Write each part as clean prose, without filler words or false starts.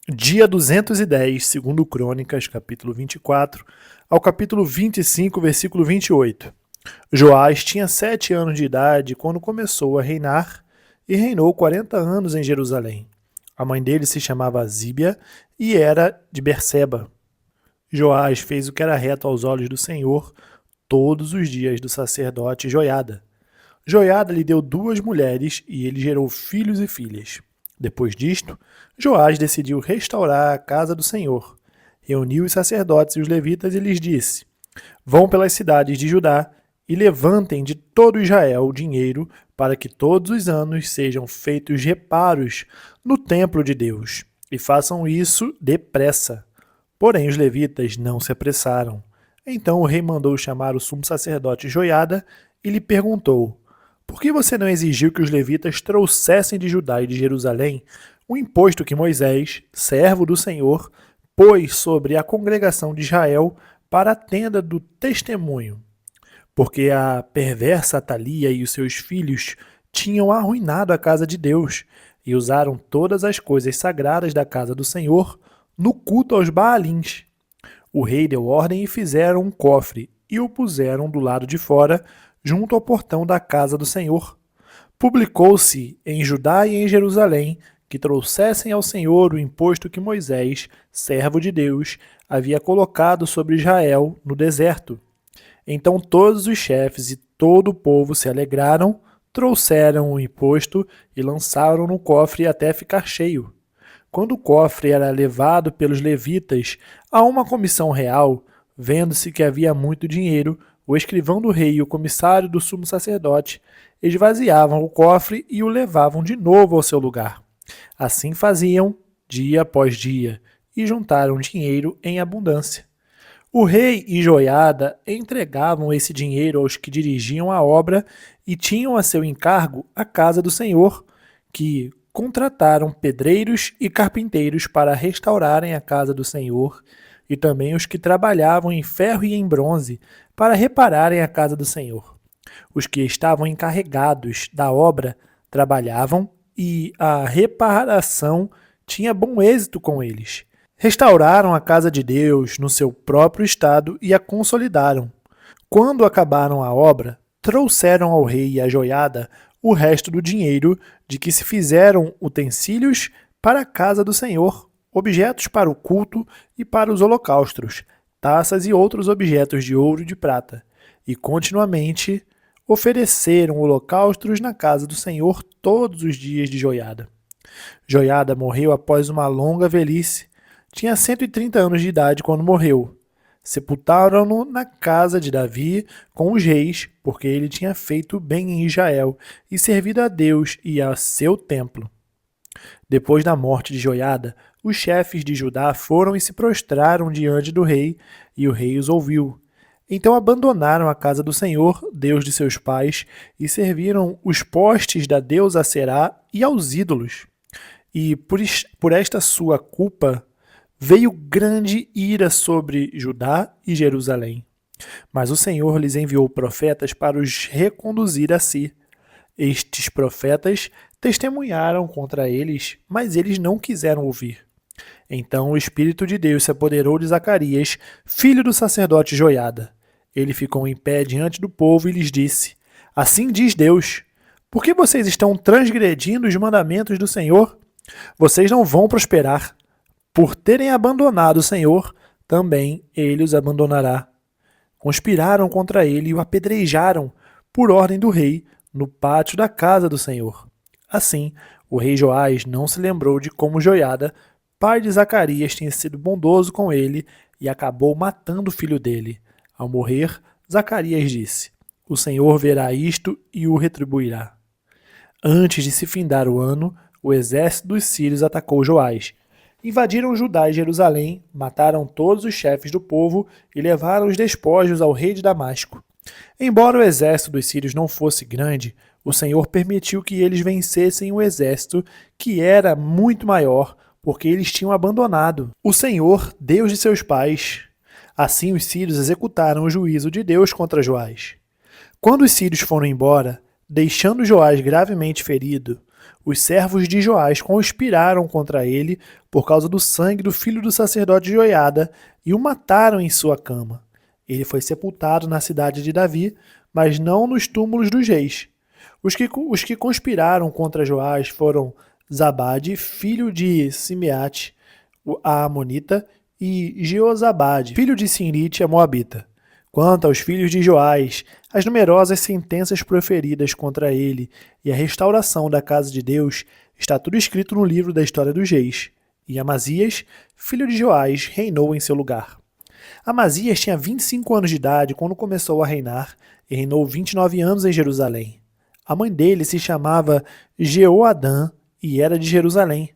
Dia 210, segundo Crônicas, capítulo 24, ao capítulo 25, versículo 28. Joás tinha 7 anos de idade quando começou a reinar e reinou 40 anos em Jerusalém. A mãe dele se chamava Zíbia e era de Berseba. Joás fez o que era reto aos olhos do Senhor todos os dias do sacerdote Joiada. Joiada lhe deu 2 mulheres e ele gerou filhos e filhas. Depois disto, Joás decidiu restaurar a casa do Senhor. Reuniu os sacerdotes e os levitas e lhes disse: Vão pelas cidades de Judá e levantem de todo Israel o dinheiro para que todos os anos sejam feitos reparos no templo de Deus. E façam isso depressa. Porém, os levitas não se apressaram. Então o rei mandou chamar o sumo sacerdote Joiada e lhe perguntou: Por que você não exigiu que os levitas trouxessem de Judá e de Jerusalém o imposto que Moisés, servo do Senhor, pôs sobre a congregação de Israel para a tenda do testemunho? Porque a perversa Atalia e os seus filhos tinham arruinado a casa de Deus e usaram todas as coisas sagradas da casa do Senhor no culto aos Baalins. O rei deu ordem e fizeram um cofre e o puseram do lado de fora, junto ao portão da casa do Senhor. Publicou-se em Judá e em Jerusalém que trouxessem ao Senhor o imposto que Moisés, servo de Deus, havia colocado sobre Israel no deserto. Então todos os chefes e todo o povo se alegraram, trouxeram o imposto e lançaram no cofre até ficar cheio. Quando o cofre era levado pelos levitas a uma comissão real, vendo-se que havia muito dinheiro, o escrivão do rei e o comissário do sumo sacerdote esvaziavam o cofre e o levavam de novo ao seu lugar. Assim faziam dia após dia e juntaram dinheiro em abundância. O rei e Joiada entregavam esse dinheiro aos que dirigiam a obra e tinham a seu encargo a casa do Senhor, que contrataram pedreiros e carpinteiros para restaurarem a casa do Senhor, e também os que trabalhavam em ferro e em bronze para repararem a casa do Senhor. Os que estavam encarregados da obra trabalhavam e a reparação tinha bom êxito com eles. Restauraram a casa de Deus no seu próprio estado e a consolidaram. Quando acabaram a obra, trouxeram ao rei e à joiada o resto do dinheiro de que se fizeram utensílios para a casa do Senhor, objetos para o culto e para os holocaustos, taças e outros objetos de ouro e de prata, e continuamente ofereceram holocaustos na casa do Senhor todos os dias de Joiada. Joiada morreu após uma longa velhice. Tinha 130 anos de idade quando morreu. Sepultaram-no na casa de Davi com os reis, porque ele tinha feito bem em Israel e servido a Deus e a seu templo. Depois da morte de Joiada, os chefes de Judá foram e se prostraram diante do rei, e o rei os ouviu. Então abandonaram a casa do Senhor, Deus de seus pais, e serviram os postes da deusa Aserá e aos ídolos. E por esta sua culpa veio grande ira sobre Judá e Jerusalém. Mas o Senhor lhes enviou profetas para os reconduzir a si. Estes profetas testemunharam contra eles, mas eles não quiseram ouvir. Então o Espírito de Deus se apoderou de Zacarias, filho do sacerdote Joiada. Ele ficou em pé diante do povo e lhes disse: Assim diz Deus, por que vocês estão transgredindo os mandamentos do Senhor? Vocês não vão prosperar. Por terem abandonado o Senhor, também ele os abandonará. Conspiraram contra ele e o apedrejaram, por ordem do rei, no pátio da casa do Senhor. Assim, o rei Joás não se lembrou de como Joiada, pai de Zacarias, tinha sido bondoso com ele e acabou matando o filho dele. Ao morrer, Zacarias disse: O Senhor verá isto e o retribuirá. Antes de se findar o ano, o exército dos sírios atacou Joás. Invadiram Judá e Jerusalém, mataram todos os chefes do povo e levaram os despojos ao rei de Damasco. Embora o exército dos sírios não fosse grande, o Senhor permitiu que eles vencessem o exército, que era muito maior, porque eles tinham abandonado o Senhor, Deus de seus pais. Assim os sírios executaram o juízo de Deus contra Joás. Quando os sírios foram embora, deixando Joás gravemente ferido, Os servos de Joás conspiraram contra ele por causa do sangue do filho do sacerdote Joiada e o mataram em sua cama. Ele foi sepultado na cidade de Davi, mas não nos túmulos dos reis. Os que conspiraram contra Joás foram Zabade, filho de Simeate, a Amonita, e Jeozabade, filho de Sinrite, a Moabita. Quanto aos filhos de Joás, as numerosas sentenças proferidas contra ele e a restauração da casa de Deus, está tudo escrito no livro da história dos reis. E Amazias, filho de Joás, reinou em seu lugar. Amazias tinha 25 anos de idade quando começou a reinar e reinou 29 anos em Jerusalém. A mãe dele se chamava Jeoadã e era de Jerusalém.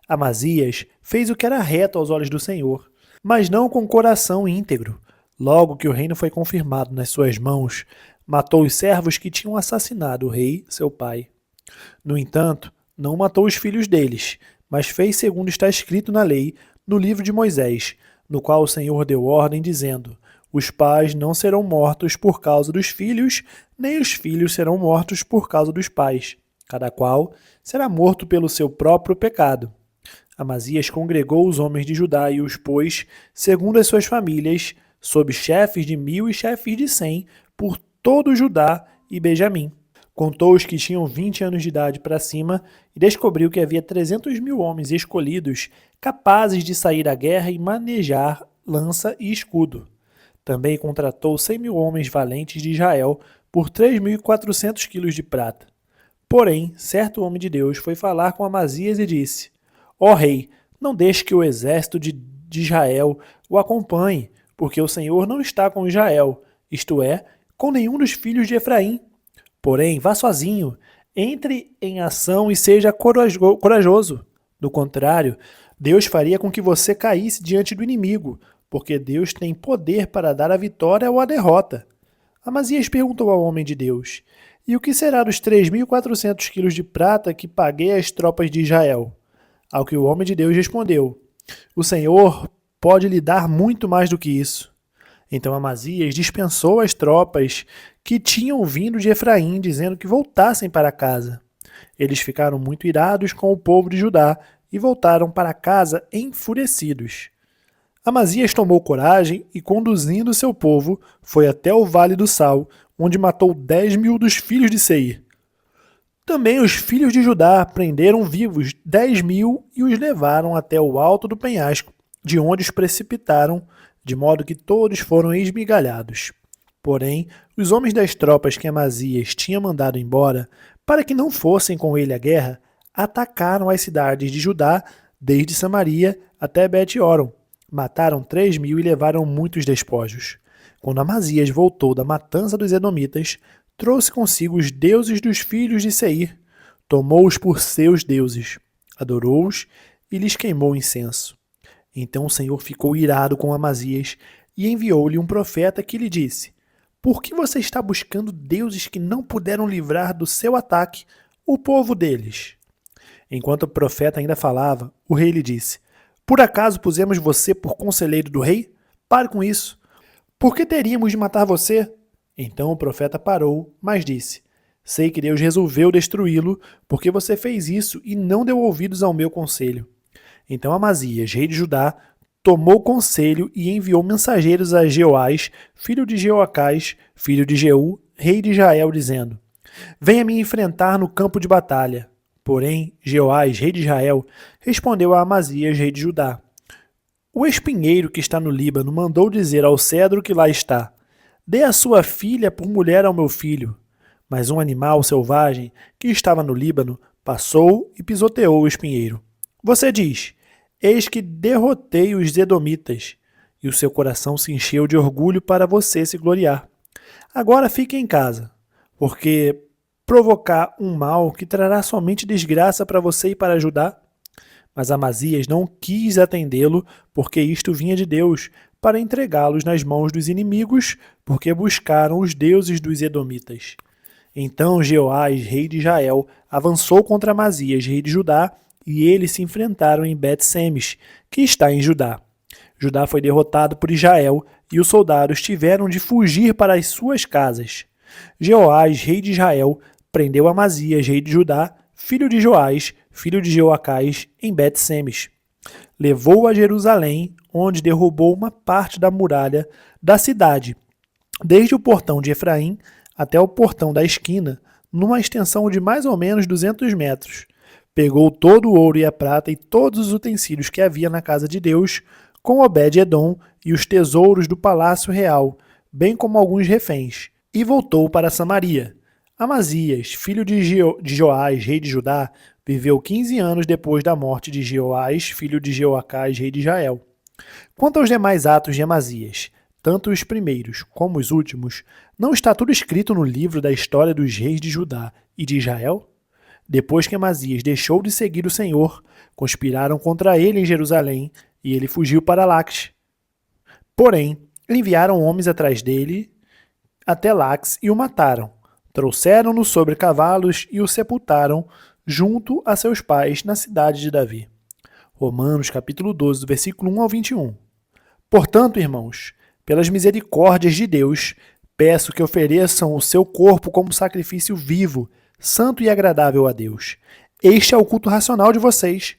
Amazias fez o que era reto aos olhos do Senhor, mas não com coração íntegro. Logo que o reino foi confirmado nas suas mãos, matou os servos que tinham assassinado o rei, seu pai. No entanto, não matou os filhos deles, mas fez segundo está escrito na lei, no livro de Moisés, no qual o Senhor deu ordem, dizendo: os pais não serão mortos por causa dos filhos, nem os filhos serão mortos por causa dos pais. Cada qual será morto pelo seu próprio pecado. Amazias congregou os homens de Judá e os pôs, segundo as suas famílias, sob chefes de 1000 e chefes de 100, por todo Judá e Benjamim. Contou os que tinham 20 anos de idade para cima e descobriu que havia 300.000 homens escolhidos, capazes de sair à guerra e manejar lança e escudo. Também contratou 100.000 homens valentes de Israel por 3.400 quilos de prata. Porém, certo homem de Deus foi falar com Amazias e disse: ó rei, não deixe que o exército de Israel o acompanhe, porque o Senhor não está com Israel, isto é, com nenhum dos filhos de Efraim. Porém, vá sozinho, entre em ação e seja corajoso. Do contrário, Deus faria com que você caísse diante do inimigo, porque Deus tem poder para dar a vitória ou a derrota. Amazias perguntou ao homem de Deus: e o que será dos 3.400 quilos de prata que paguei às tropas de Israel? Ao que o homem de Deus respondeu: o Senhor pode lhe dar muito mais do que isso. Então Amazias dispensou as tropas que tinham vindo de Efraim, dizendo que voltassem para casa. Eles ficaram muito irados com o povo de Judá e voltaram para casa enfurecidos. Amazias tomou coragem e, conduzindo seu povo, foi até o Vale do Sal, onde matou 10.000 dos filhos de Seir. Também os filhos de Judá prenderam vivos 10.000 e os levaram até o alto do penhasco, de onde os precipitaram, de modo que todos foram esmigalhados. Porém, os homens das tropas que Amazias tinha mandado embora, para que não fossem com ele à guerra, atacaram as cidades de Judá, desde Samaria até Bet-Horon. Mataram 3.000 e levaram muitos despojos. Quando Amazias voltou da matança dos edomitas, trouxe consigo os deuses dos filhos de Seir, tomou-os por seus deuses, adorou-os e lhes queimou incenso. Então o Senhor ficou irado com Amazias e enviou-lhe um profeta que lhe disse: por que você está buscando deuses que não puderam livrar do seu ataque o povo deles? Enquanto o profeta ainda falava, o rei lhe disse: por acaso pusemos você por conselheiro do rei? Pare com isso. Por que teríamos de matar você? Então o profeta parou, mas disse: sei que Deus resolveu destruí-lo, porque você fez isso e não deu ouvidos ao meu conselho. Então Amazias, rei de Judá, tomou conselho e enviou mensageiros a Jeoás, filho de Jeoacás, filho de Jeú, rei de Israel, dizendo: venha me enfrentar no campo de batalha. Porém, Jeoás, rei de Israel, respondeu a Amazias, rei de Judá: o espinheiro que está no Líbano mandou dizer ao cedro que lá está: dê a sua filha por mulher ao meu filho. Mas um animal selvagem que estava no Líbano passou e pisoteou o espinheiro. Você diz: eis que derrotei os edomitas, e o seu coração se encheu de orgulho para você se gloriar. Agora fique em casa, porque provocar um mal que trará somente desgraça para você e para Judá? Mas Amazias não quis atendê-lo, porque isto vinha de Deus, para entregá-los nas mãos dos inimigos, porque buscaram os deuses dos edomitas. Então Jeoás, rei de Israel, avançou contra Amazias, rei de Judá, e eles se enfrentaram em Bet-Semes, que está em Judá. Judá foi derrotado por Israel, e os soldados tiveram de fugir para as suas casas. Jeoás, rei de Israel, prendeu Amazias, rei de Judá, filho de Joás, filho de Joacás, em Bet-Semes. Levou-o a Jerusalém, onde derrubou uma parte da muralha da cidade, desde o portão de Efraim até o portão da esquina, numa extensão de mais ou menos 200 metros. Pegou todo o ouro e a prata e todos os utensílios que havia na casa de Deus, com Obed-Edom e os tesouros do palácio real, bem como alguns reféns, e voltou para Samaria. Amazias, filho de Joás, rei de Judá, viveu 15 anos depois da morte de Joás, filho de Jeoacás, rei de Israel. Quanto aos demais atos de Amazias, tanto os primeiros como os últimos, não está tudo escrito no livro da história dos reis de Judá e de Israel? Depois que Amazias deixou de seguir o Senhor, conspiraram contra ele em Jerusalém, e ele fugiu para Laques. Porém, enviaram homens atrás dele até Laques e o mataram. Trouxeram-no sobre cavalos e o sepultaram junto a seus pais na cidade de Davi. Romanos capítulo 12, do versículo 1 ao 21. Portanto, irmãos, pelas misericórdias de Deus, peço que ofereçam o seu corpo como sacrifício vivo, santo e agradável a Deus. Este é o culto racional de vocês.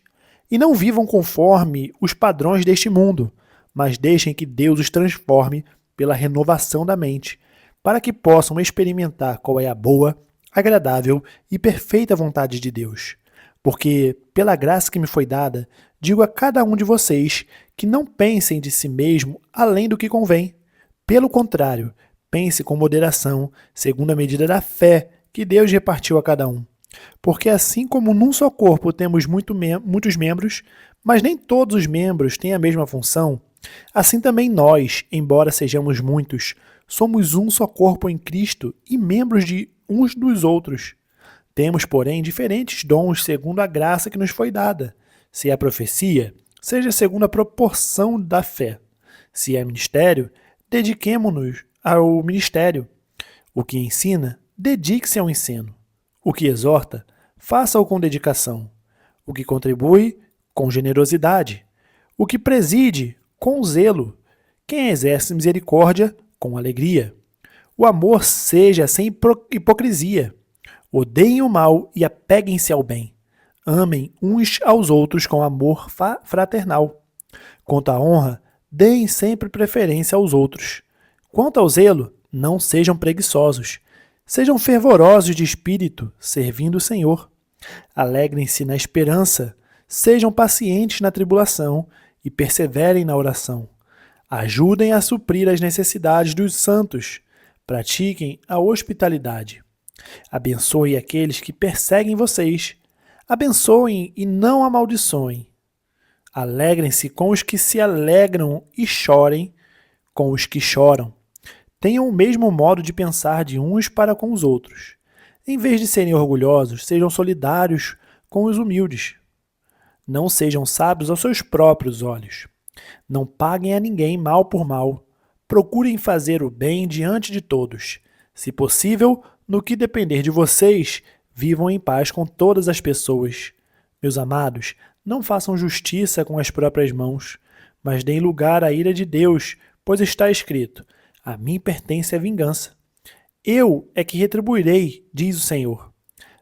E não vivam conforme os padrões deste mundo, mas deixem que Deus os transforme pela renovação da mente, para que possam experimentar qual é a boa, agradável e perfeita vontade de Deus. Porque, pela graça que me foi dada, digo a cada um de vocês que não pensem de si mesmo além do que convém. Pelo contrário, pense com moderação, segundo a medida da fé que Deus repartiu a cada um. Porque assim como num só corpo temos muitos membros, mas nem todos os membros têm a mesma função, assim também nós, embora sejamos muitos, somos um só corpo em Cristo e membros de uns dos outros. Temos, porém, diferentes dons segundo a graça que nos foi dada. Se é profecia, seja segundo a proporção da fé. Se é ministério, dediquemo-nos ao ministério. O que ensina, dedique-se ao ensino. O que exorta, faça-o com dedicação. O que contribui, com generosidade. O que preside, com zelo. Quem exerce misericórdia, com alegria. O amor seja sem hipocrisia. Odeiem o mal e apeguem-se ao bem. Amem uns aos outros com amor fraternal. Quanto à honra, deem sempre preferência aos outros. Quanto ao zelo, não sejam preguiçosos. Sejam fervorosos de espírito, servindo o Senhor. Alegrem-se na esperança, sejam pacientes na tribulação e perseverem na oração. Ajudem a suprir as necessidades dos santos. Pratiquem a hospitalidade. Abençoe aqueles que perseguem vocês. Abençoem e não amaldiçoem. Alegrem-se com os que se alegram e chorem com os que choram. Tenham o mesmo modo de pensar de uns para com os outros. Em vez de serem orgulhosos, sejam solidários com os humildes. Não sejam sábios aos seus próprios olhos. Não paguem a ninguém mal por mal. Procurem fazer o bem diante de todos. Se possível, no que depender de vocês, vivam em paz com todas as pessoas. Meus amados, não façam justiça com as próprias mãos, mas deem lugar à ira de Deus, pois está escrito: a mim pertence a vingança. Eu é que retribuirei, diz o Senhor.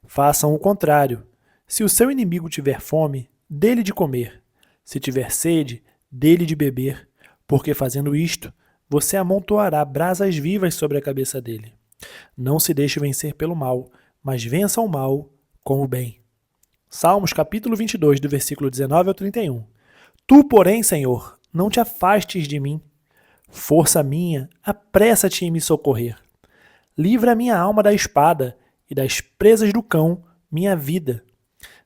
Façam o contrário. Se o seu inimigo tiver fome, dê-lhe de comer. Se tiver sede, dê-lhe de beber, porque fazendo isto, você amontoará brasas vivas sobre a cabeça dele. Não se deixe vencer pelo mal, mas vença o mal com o bem. Salmos capítulo 22, do versículo 19 ao 31. Tu, porém, Senhor, não te afastes de mim. Força minha, apressa-te em me socorrer. Livra a minha alma da espada e das presas do cão, minha vida.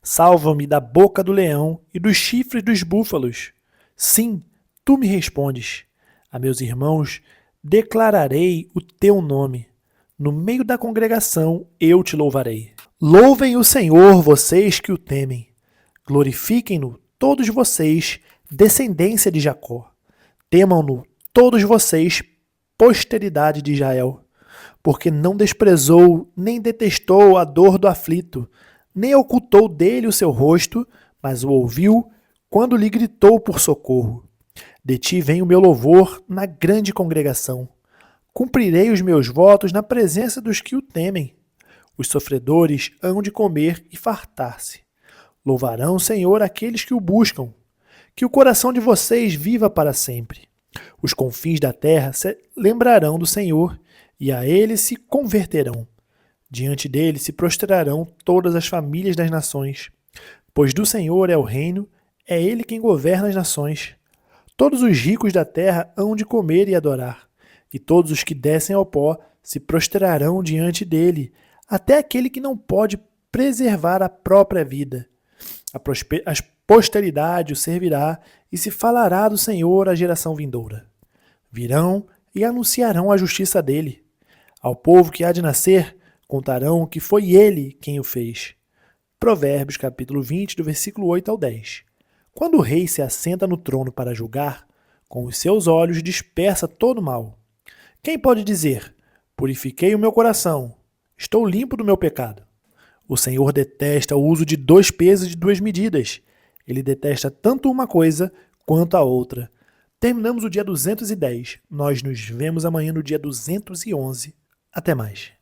Salva-me da boca do leão e dos chifres dos búfalos. Sim, tu me respondes. A meus irmãos declararei o teu nome. No meio da congregação eu te louvarei. Louvem o Senhor, vocês que o temem. Glorifiquem-no, todos vocês, descendência de Jacó. Temam-no, todos vocês, posteridade de Israel. Porque não desprezou, nem detestou a dor do aflito, nem ocultou dele o seu rosto, mas o ouviu quando lhe gritou por socorro. De ti vem o meu louvor na grande congregação. Cumprirei os meus votos na presença dos que o temem. Os sofredores hão de comer e fartar-se. Louvarão o Senhor aqueles que o buscam. Que o coração de vocês viva para sempre. Os confins da terra se lembrarão do Senhor e a ele se converterão. Diante dele se prostrarão todas as famílias das nações. Pois do Senhor é o reino, é ele quem governa as nações. Todos os ricos da terra hão de comer e adorar, e todos os que descem ao pó se prostrarão diante dele, até aquele que não pode preservar a própria vida. A posteridade o servirá e se falará do Senhor à geração vindoura. Virão e anunciarão a justiça dele. Ao povo que há de nascer, contarão que foi ele quem o fez. Provérbios capítulo 20, do versículo 8 ao 10. Quando o rei se assenta no trono para julgar, com os seus olhos dispersa todo o mal. Quem pode dizer, purifiquei o meu coração, estou limpo do meu pecado? O Senhor detesta o uso de 2 pesos e 2 medidas. Ele detesta tanto uma coisa quanto a outra. Terminamos o dia 210. Nós nos vemos amanhã no dia 211. Até mais.